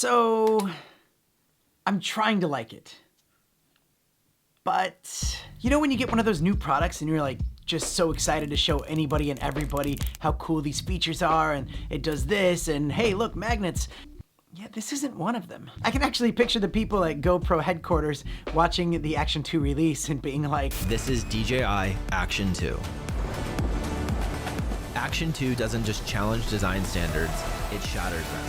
So I'm trying to like it. But you know when you get one of those new products and you're like just so excited to show anybody and everybody how cool these features are, and it does this, and hey, look, magnets. Yeah, this isn't one of them. I can actually picture the people at GoPro headquarters watching the Action 2 release and being like, this is DJI Action 2. Action 2 doesn't just challenge design standards, it shatters them.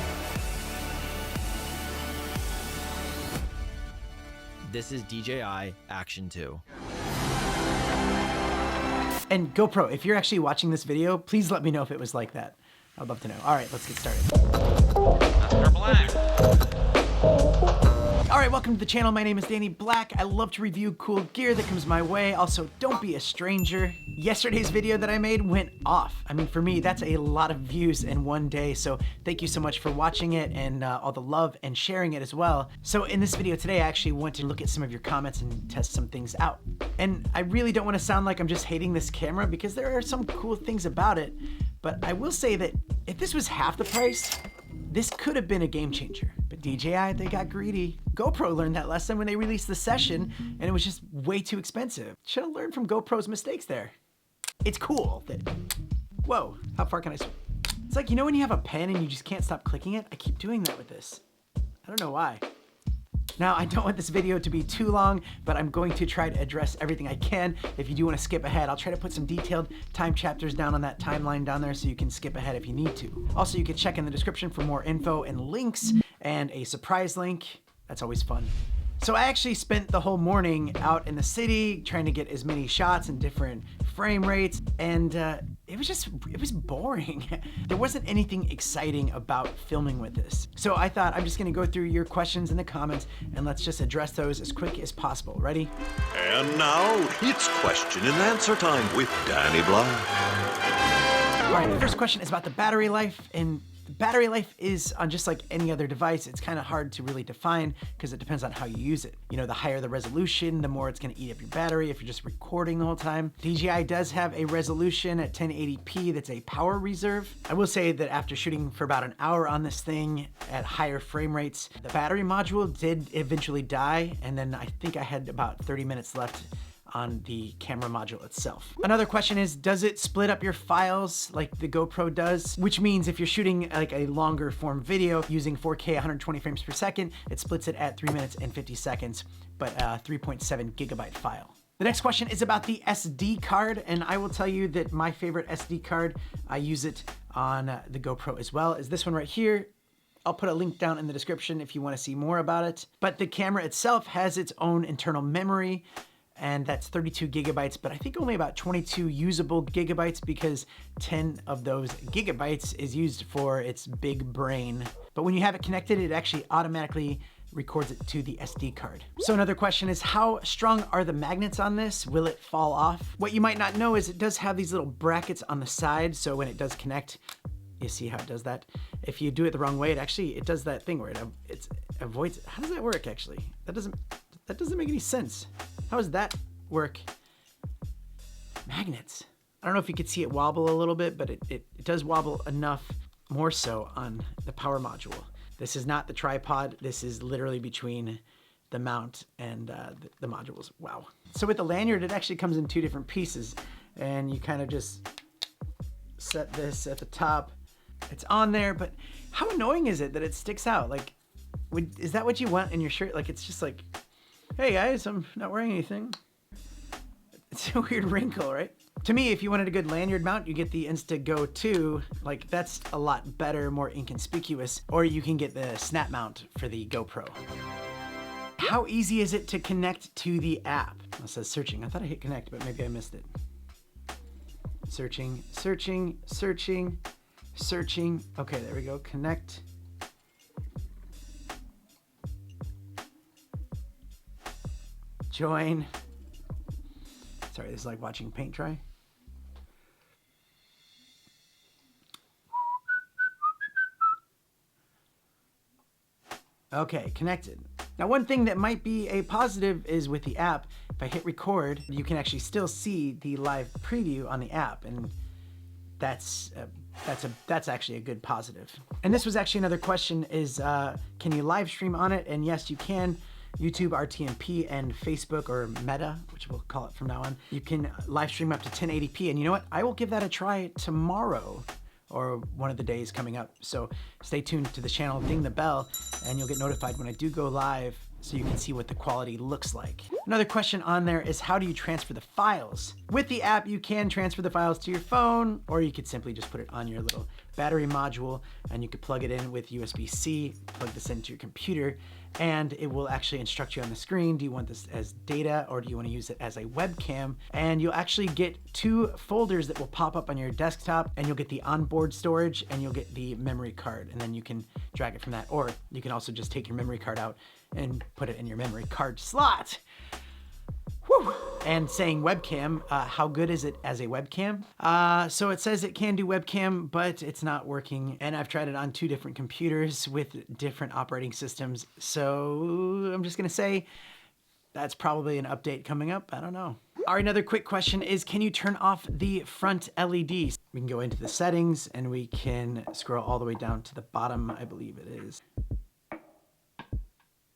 This is DJI Action 2. And GoPro, if you're actually watching this video, please let me know if it was like that. I'd love to know. All right, let's get started. All right, welcome to the channel. My name is Danny Black. I love to review cool gear that comes my way. Also, don't be a stranger. Yesterday's video that I made went off. I mean, for me, that's a lot of views in one day. So thank you so much for watching it and all the love and sharing it as well. So in this video today, I actually want to look at some of your comments and test some things out. And I really don't want to sound like I'm just hating this camera because there are some cool things about it. But I will say that if this was half the price, this could have been a game changer. But DJI, they got greedy. GoPro learned that lesson when they released the Session, and it was just way too expensive. Should have learned from GoPro's mistakes there. It's cool that, whoa, how far can I swim? It's like, you know when you have a pen and you just can't stop clicking it? I keep doing that with this. I don't know why. Now, I don't want this video to be too long, but I'm going to try to address everything I can. If you do want to skip ahead, I'll try to put some detailed time chapters down on that timeline down there so you can skip ahead if you need to. Also, you can check in the description for more info and links and a surprise link. That's always fun. So I actually spent the whole morning out in the city trying to get as many shots and different frame rates, and it was boring. There wasn't anything exciting about filming with this. So I thought I'm just gonna go through your questions in the comments and let's just address those as quick as possible. Ready? And now it's question and answer time with Danny Black. All right, the first question is about the battery life, and the battery life is on just like any other device. It's kind of hard to really define because it depends on how you use it. You know, the higher the resolution, the more it's gonna eat up your battery if you're just recording the whole time. DJI does have a resolution at 1080p that's a power reserve. I will say that after shooting for about an hour on this thing at higher frame rates, the battery module did eventually die, and then I think I had about 30 minutes left on the camera module itself. Another question is, does it split up your files like the GoPro does? Which means if you're shooting like a longer form video using 4K 120 frames per second, it splits it at 3 minutes and 50 seconds, but a 3.7 gigabyte file. The next question is about the SD card, and I will tell you that my favorite SD card, I use it on the GoPro as well, is this one right here. I'll put a link down in the description if you want to see more about it. But the camera itself has its own internal memory, and that's 32 gigabytes, but I think only about 22 usable gigabytes because 10 of those gigabytes is used for its big brain. But when you have it connected, it actually automatically records it to the SD card. So another question is, how strong are the magnets on this? Will it fall off? What you might not know is it does have these little brackets on the side, so when it does connect, you see how it does that? If you do it the wrong way, it does that thing where it avoids it. How does that work actually? That doesn't make any sense. How does that work? Magnets. I don't know if you could see it wobble a little bit, but it does wobble enough, more so on the power module. This is not the tripod. This is literally between the mount and the modules. Wow. So with the lanyard, it actually comes in two different pieces, and you kind of just set this at the top. It's on there, but how annoying is it that it sticks out? Like, is that what you want in your shirt? Like, it's just like, hey guys, I'm not wearing anything. It's a weird wrinkle, right? To me, if you wanted a good lanyard mount, you get the Insta-Go 2. Like, that's a lot better, more inconspicuous. Or you can get the snap mount for the GoPro. How easy is it to connect to the app? It says searching. I thought I hit connect, but maybe I missed it. Searching, searching, searching, searching. Okay, there we go. Connect. Join. Sorry, this is like watching paint dry. Okay, connected. Now, one thing that might be a positive is with the app, if I hit record, you can actually still see the live preview on the app, and that's a That's actually a good positive. And this was actually another question is, can you live stream on it? And yes, you can. YouTube, RTMP, and Facebook, or Meta, which we'll call it from now on, you can live stream up to 1080p. And you know what? I will give that a try tomorrow, or one of the days coming up. So stay tuned to the channel, ding the bell, and you'll get notified when I do go live, so you can see what the quality looks like. Another question on there is, how do you transfer the files? With the app, you can transfer the files to your phone, or you could simply just put it on your little battery module, and you could plug it in with USB-C, plug this into your computer, and it will actually instruct you on the screen. Do you want this as data, or do you want to use it as a webcam? And you'll actually get 2 folders that will pop up on your desktop, and you'll get the onboard storage, and you'll get the memory card, and then you can drag it from that. Or you can also just take your memory card out and put it in your memory card slot. Whew. And saying webcam, how good is it as a webcam? So it says it can do webcam, but it's not working. And I've tried it on 2 different computers with different operating systems. So I'm just gonna say that's probably an update coming up. I don't know. All right, another quick question is, can you turn off the front LEDs? We can go into the settings and we can scroll all the way down to the bottom, I believe it is.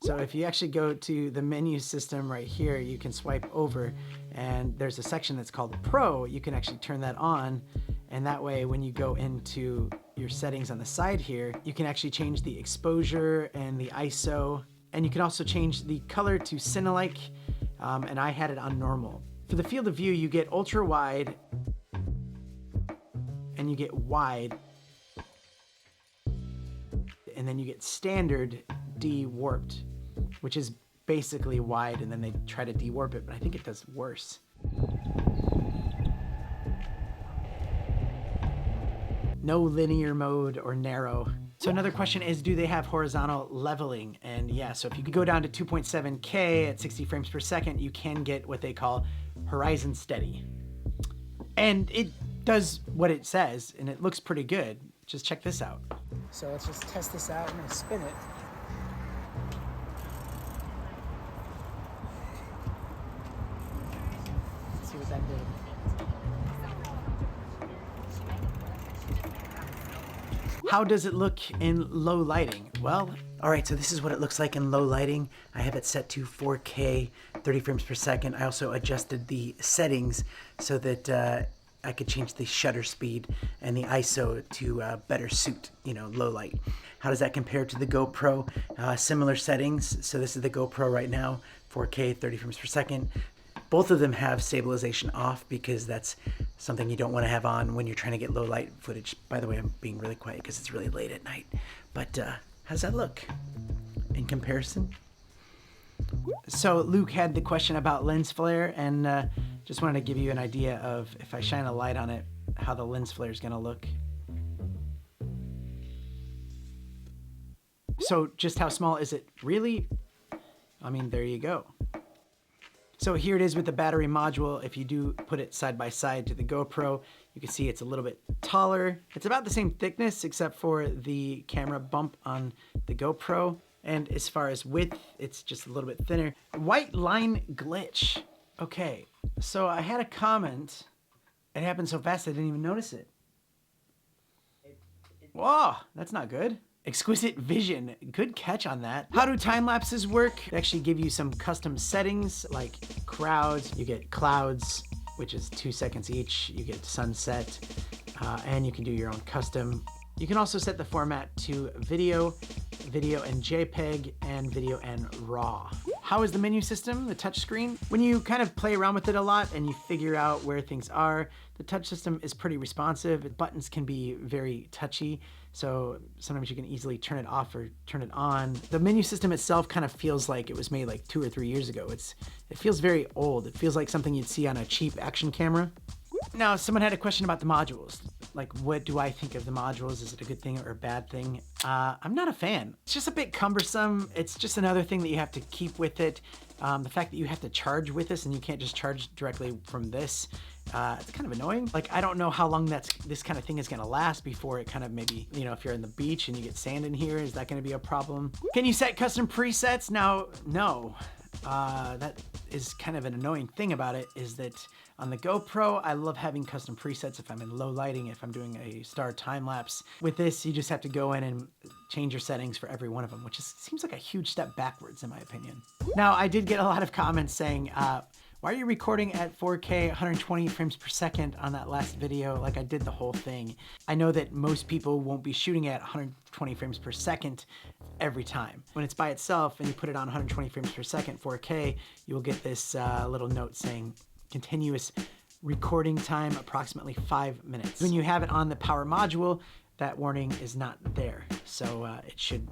So if you actually go to the menu system right here, you can swipe over, and there's a section that's called Pro. You can actually turn that on, and that way when you go into your settings on the side here, you can actually change the exposure and the ISO, and you can also change the color to Cine-like, and I had it on normal. For the field of view, you get ultra wide, and you get wide, and then you get standard de-warped, which is basically wide, and then they try to de-warp it, but I think it does worse. No linear mode or narrow. So another question is, do they have horizontal leveling? And yeah, so if you could go down to 2.7K at 60 frames per second, you can get what they call horizon steady. And it does what it says, and it looks pretty good. Just check this out. So let's just test this out. I'm gonna spin it. Let's see what that did. How does it look in low lighting? Well, all right, so this is what it looks like in low lighting. I have it set to 4K, 30 frames per second. I also adjusted the settings so that I could change the shutter speed and the ISO to better suit, low light. How does that compare to the GoPro? Similar settings. So this is the GoPro right now, 4K, 30 frames per second. Both of them have stabilization off because that's something you don't want to have on when you're trying to get low light footage. By the way, I'm being really quiet because it's really late at night. But how's that look in comparison? So Luke had the question about lens flare, and just wanted to give you an idea of, if I shine a light on it, how the lens flare is going to look. So just how small is it really? I mean, there you go. So here it is with the battery module. If you do put it side by side to the GoPro, you can see it's a little bit taller. It's about the same thickness except for the camera bump on the GoPro. And as far as width, it's just a little bit thinner. White line glitch. Okay, so I had a comment. It happened so fast I didn't even notice it. Whoa, that's not good. Exquisite vision, good catch on that. How do time lapses work? They actually give you some custom settings like crowds. You get clouds, which is 2 seconds each. You get sunset, and you can do your own custom. You can also set the format to video, video and JPEG, and video and RAW. How is the menu system, the touch screen? When you kind of play around with it a lot and you figure out where things are, the touch system is pretty responsive. Buttons can be very touchy, so sometimes you can easily turn it off or turn it on. The menu system itself kind of feels like it was made like 2 or 3 years ago. It feels very old. It feels like something you'd see on a cheap action camera. Now, someone had a question about the modules. Like, what do I think of the modules? Is it a good thing or a bad thing? I'm not a fan. It's just a bit cumbersome. It's just another thing that you have to keep with it. The fact that you have to charge with this and you can't just charge directly from this, it's kind of annoying. Like, I don't know how long this kind of thing is gonna last before it kind of maybe, if you're in the beach and you get sand in here, is that gonna be a problem? Can you set custom presets? Now, no. that is kind of an annoying thing about it, is that on the GoPro, I love having custom presets if I'm in low lighting, if I'm doing a star time lapse. With this, you just have to go in and change your settings for every one of them, which seems like a huge step backwards in my opinion. Now, I did get a lot of comments saying, why are you recording at 4K 120 frames per second on that last video? Like I did the whole thing. I know that most people won't be shooting at 120 frames per second every time. When it's by itself and you put it on 120 frames per second, 4K, you will get this little note saying continuous recording time, approximately 5 minutes. When you have it on the power module, that warning is not there. So it should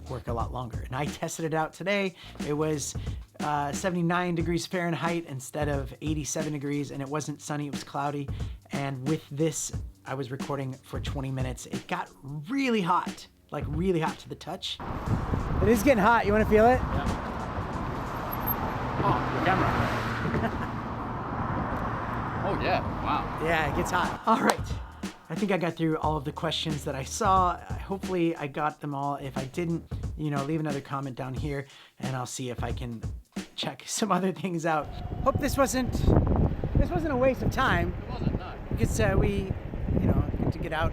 work a lot longer. And I tested it out today. It was 79 degrees Fahrenheit instead of 87 degrees, and it wasn't sunny, it was cloudy. And with this, I was recording for 20 minutes. It got really hot, like really hot to the touch. It is getting hot. You want to feel it? Yeah. Oh, the camera. Oh yeah, wow. Yeah, it gets hot. All right. I think I got through all of the questions that I saw. Hopefully I got them all. If I didn't, you know, leave another comment down here and I'll see if I can check some other things out. Hope this wasn't a waste of time. It wasn't, no. Because we, you know, get to get out,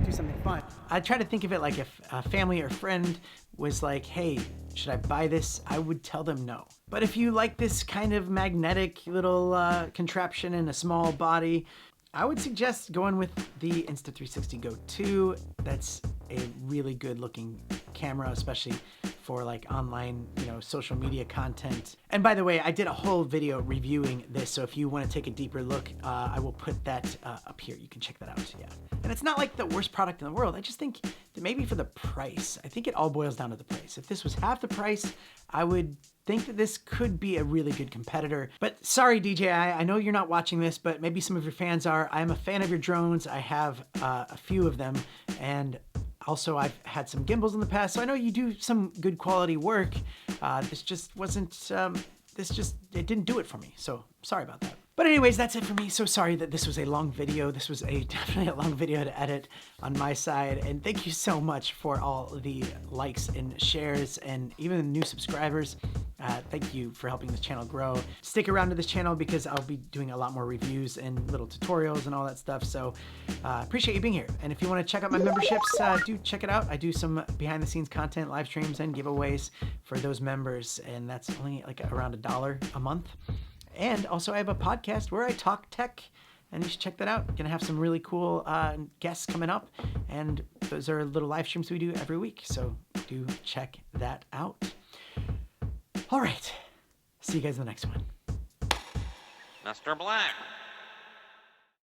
do something fun. I try to think of it like if a family or friend was like, hey, should I buy this? I would tell them no. But if you like this kind of magnetic little contraption in a small body, I would suggest going with the Insta360 Go 2. That's a really good looking camera, especially for like online, you know, social media content. And by the way, I did a whole video reviewing this, so if you want to take a deeper look, I will put that up here. You can check that out, yeah. And it's not like the worst product in the world. I just think that maybe for the price, I think it all boils down to the price. If this was half the price, I would think that this could be a really good competitor. But sorry, DJI, I know you're not watching this, but maybe some of your fans are. I am a fan of your drones. I have a few of them, and also I've had some gimbals in the past, so I know you do some good quality work. This just wasn't, it didn't do it for me, so sorry about that. But anyways, that's it for me. So sorry that this was a long video. This was definitely a long video to edit on my side. And thank you so much for all the likes and shares and even the new subscribers. Thank you for helping this channel grow. Stick around to this channel because I'll be doing a lot more reviews and little tutorials and all that stuff. So appreciate you being here. And if you want to check out my memberships, do check it out. I do some behind the scenes content, live streams, and giveaways for those members. And that's only like around $1 a month. And also I have a podcast where I talk tech, and you should check that out. Gonna have some really cool guests coming up, and those are little live streams we do every week. So do check that out. All right, see you guys in the next one. Mr. Black.